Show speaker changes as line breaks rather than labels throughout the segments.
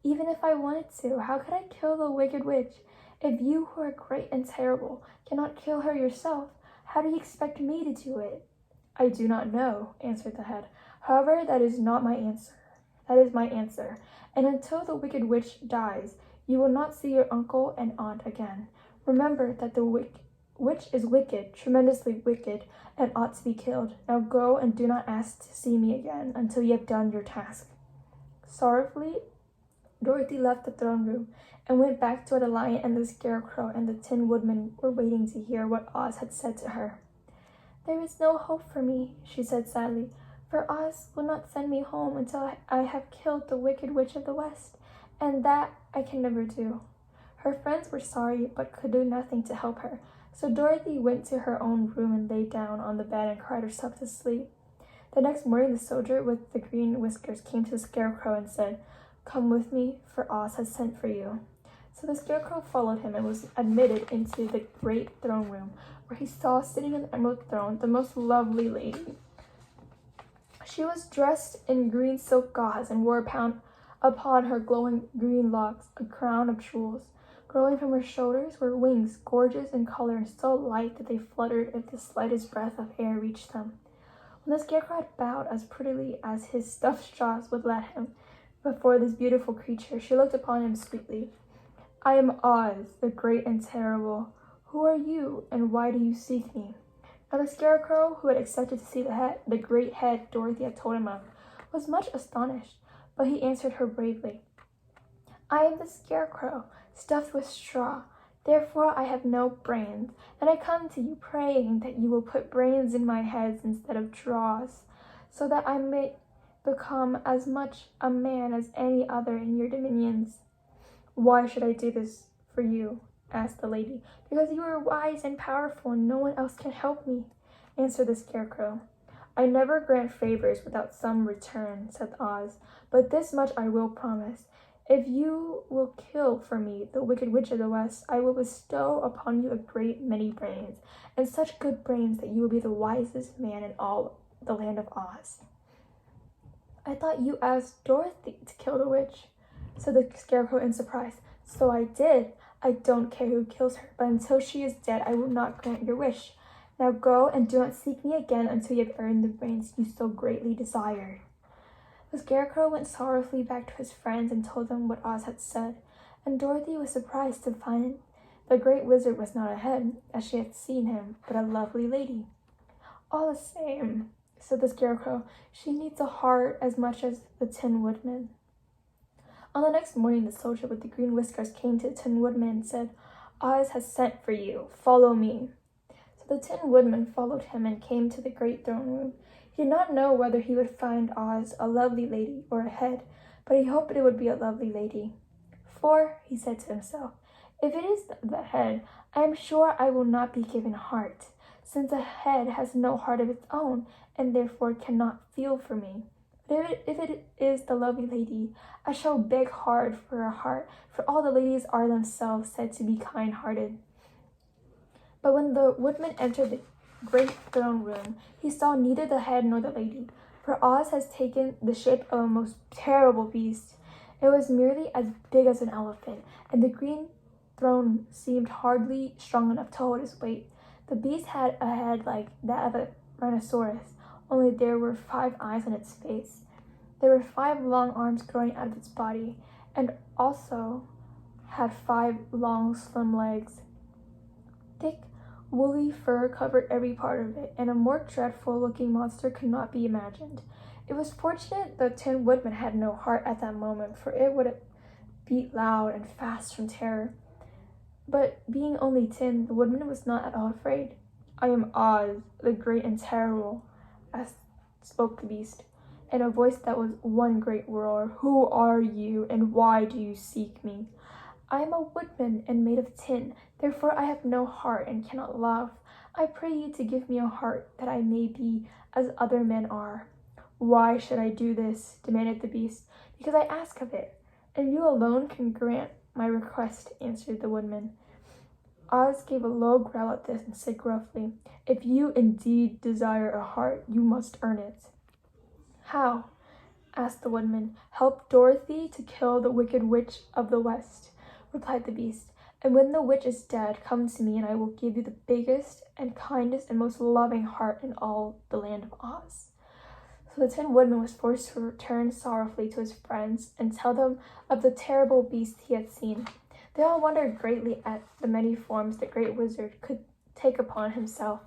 Even if I wanted to, how could I kill the wicked witch? If you, who are great and terrible, cannot kill her yourself, how do you expect me to do it?" "I do not know," answered the head. "However, that is not my answer. That is my answer. And until the wicked witch dies, you will not see your uncle and aunt again. Remember that the witch is wicked, tremendously wicked, and ought to be killed. Now go and do not ask to see me again until you have done your task." Sorrowfully, Dorothy left the throne room and went back to where the Lion and the Scarecrow and the Tin Woodman were waiting to hear what Oz had said to her. "There is no hope for me," she said sadly, "for Oz will not send me home until I have killed the Wicked Witch of the West, and that I can never do." Her friends were sorry but could do nothing to help her, so Dorothy went to her own room and lay down on the bed and cried herself to sleep. The next morning the soldier with the green whiskers came to the Scarecrow and said, "Come with me, for Oz has sent for you." So the Scarecrow followed him and was admitted into the great throne room, where he saw sitting on the emerald throne the most lovely lady. She was dressed in green silk gauze and wore upon her glowing green locks a crown of jewels. Growing from her shoulders were wings, gorgeous in color and so light that they fluttered if the slightest breath of air reached them. When the Scarecrow had bowed as prettily as his stuffed jaws would let him before this beautiful creature, she looked upon him sweetly. "I am Oz, the great and terrible. Who are you, and why do you seek me?" Now the Scarecrow, who had accepted to see the great head Dorothy had told him of, was much astonished, but he answered her bravely. "I am the Scarecrow, stuffed with straw. Therefore I have no brains, and I come to you praying that you will put brains in my head instead of straws, so that I may become as much a man as any other in your dominions." "Why should I do this for you?" asked the lady. "Because you are wise and powerful, and no one else can help me," answered the Scarecrow. "I never grant favors without some return," said Oz, "but this much I will promise. If you will kill for me the Wicked Witch of the West, I will bestow upon you a great many brains, and such good brains that you will be the wisest man in all the land of Oz." "I thought you asked Dorothy to kill the witch," said the Scarecrow in surprise. "So I did. I don't care who kills her, but until she is dead, I will not grant your wish. Now go and do not seek me again until you have earned the brains you so greatly desired." The Scarecrow went sorrowfully back to his friends and told them what Oz had said, and Dorothy was surprised to find the great wizard was not a head, as she had seen him, but a lovely lady. "All the same," said the Scarecrow, "she needs a heart as much as the Tin Woodman." On the next morning the soldier with the green whiskers came to the Tin Woodman and said, "Oz has sent for you. Follow me." So the Tin Woodman followed him and came to the great throne room. He did not know whether he would find Oz a lovely lady or a head, but he hoped it would be a lovely lady. "For," he said to himself, "if it is the head, I am sure I will not be given a heart, since a head has no heart of its own, and therefore cannot feel for me. But if it is the lovely lady, I shall beg hard for a heart, for all the ladies are themselves said to be kind-hearted." But when the woodman entered the great throne room, he saw neither the head nor the lady, for Oz has taken the shape of a most terrible beast. It was merely as big as an elephant, and the green throne seemed hardly strong enough to hold his weight. The beast had a head like that of a rhinoceros, only there were 5 eyes on its face. There were 5 long arms growing out of its body, and also had 5 long, slim legs. Thick, woolly fur covered every part of it, and a more dreadful-looking monster could not be imagined. It was fortunate the Tin Woodman had no heart at that moment, for it would have beat loud and fast from terror. But being only tin, the Woodman was not at all afraid. "I am Oz, the great and terrible," spoke the beast, in a voice that was one great roar. "Who are you, and why do you seek me?" "I am a woodman and made of tin, therefore I have no heart and cannot love. I pray you to give me a heart, that I may be as other men are." "Why should I do this?" demanded the beast. "Because I ask of it, and you alone can grant my request," answered the woodman. Oz gave a low growl at this and said gruffly, "If you indeed desire a heart, you must earn it." "How?" asked the woodman. "Help Dorothy to kill the wicked witch of the West," replied the beast. "And when the witch is dead, come to me and I will give you the biggest and kindest and most loving heart in all the land of Oz." So the Tin Woodman was forced to return sorrowfully to his friends and tell them of the terrible beast he had seen. They all wondered greatly at the many forms the great wizard could take upon himself.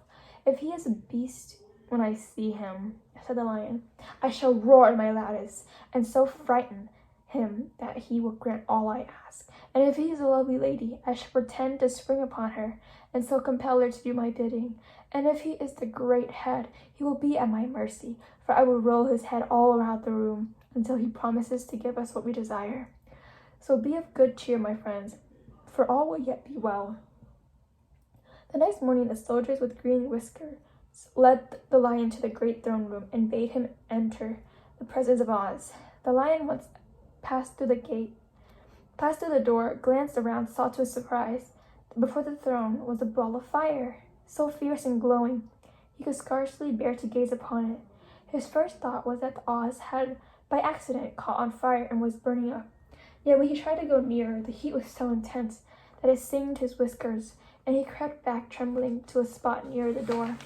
"If he is a beast when I see him," said the lion, "I shall roar my loudest, and so frighten him that he will grant all I ask. And if he is a lovely lady, I shall pretend to spring upon her, and so compel her to do my bidding. And if he is the great head, he will be at my mercy, for I will roll his head all around the room until he promises to give us what we desire. So be of good cheer, my friends, for all will yet be well." The next morning the soldiers with green whiskers led the lion to the great throne room and bade him enter the presence of Oz. The lion once passed through the door, glanced around, saw to his surprise that before the throne was a ball of fire, so fierce and glowing he could scarcely bear to gaze upon it. His first thought was that the Oz had by accident caught on fire and was burning up. Yet when he tried to go nearer, the heat was so intense that it singed his whiskers, and he crept back trembling to a spot near the door.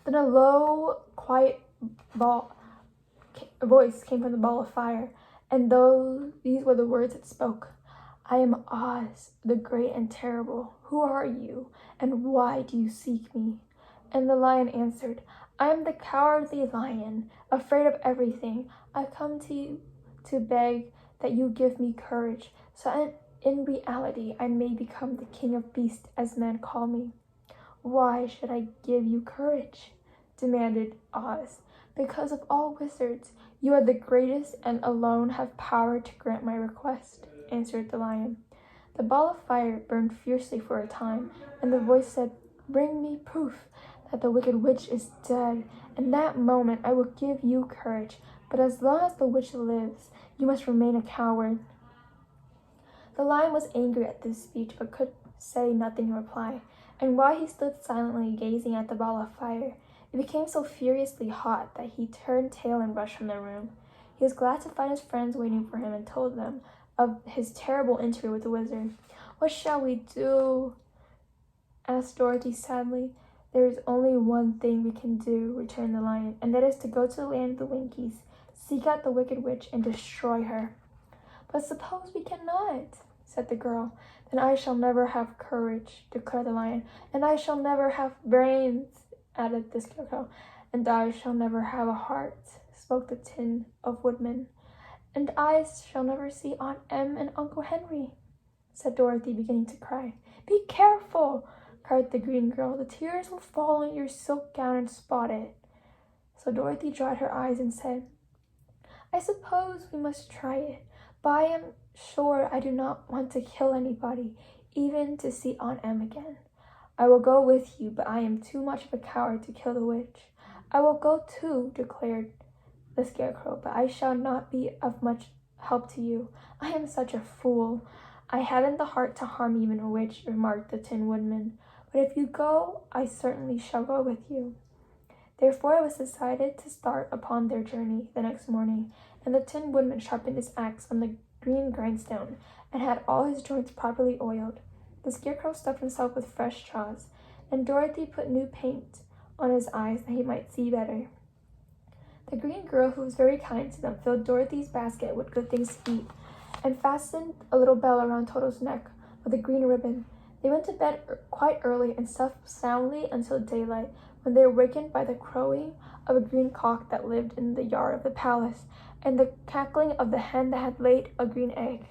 Then a low, quiet voice came from the ball of fire, and these were the words it spoke. "I am Oz, the great and terrible. Who are you, and why do you seek me?" And the lion answered, "I am the cowardly lion, afraid of everything. I come to you to beg that you give me courage, so in reality I may become the king of beasts, as men call me." "Why should I give you courage?" demanded Oz. "Because of all wizards, you are the greatest and alone have power to grant my request," answered the lion. The ball of fire burned fiercely for a time, and the voice said, "Bring me proof that the wicked witch is dead, and that moment I will give you courage. But as long as the witch lives, you must remain a coward." The lion was angry at this speech, but could say nothing in reply, and while he stood silently gazing at the ball of fire, it became so furiously hot that he turned tail and rushed from the room. He was glad to find his friends waiting for him and told them of his terrible interview with the wizard. "What shall we do?" asked Dorothy sadly. "There is only one thing we can do," returned the lion, "and that is to go to the land of the Winkies, seek out the wicked witch, and destroy her." "But suppose we cannot?" said the girl. "Then I shall never have courage," declared the lion. "And I shall never have brains," added the Scarecrow. "And I shall never have a heart," spoke the Tin Woodman. "And I shall never see Aunt Em and Uncle Henry," said Dorothy, beginning to cry. "Be careful!" cried the green girl. "The tears will fall on your silk gown and spot it." So Dorothy dried her eyes and said, "I suppose we must try it, but I am sure I do not want to kill anybody, even to see Aunt Em again." "I will go with you, but I am too much of a coward to kill the witch." "I will go too," declared the Scarecrow, "but I shall not be of much help to you. I am such a fool. I haven't the heart to harm even a witch," remarked the Tin Woodman. "But if you go, I certainly shall go with you." Therefore it was decided to start upon their journey the next morning, and the Tin Woodman sharpened his axe on the green grindstone and had all his joints properly oiled. The Scarecrow stuffed himself with fresh straws, and Dorothy put new paint on his eyes that he might see better. The green girl, who was very kind to them, filled Dorothy's basket with good things to eat, and fastened a little bell around Toto's neck with a green ribbon. They went to bed quite early and slept soundly until daylight, when they were wakened by the crowing of a green cock that lived in the yard of the palace, and the cackling of the hen that had laid a green egg.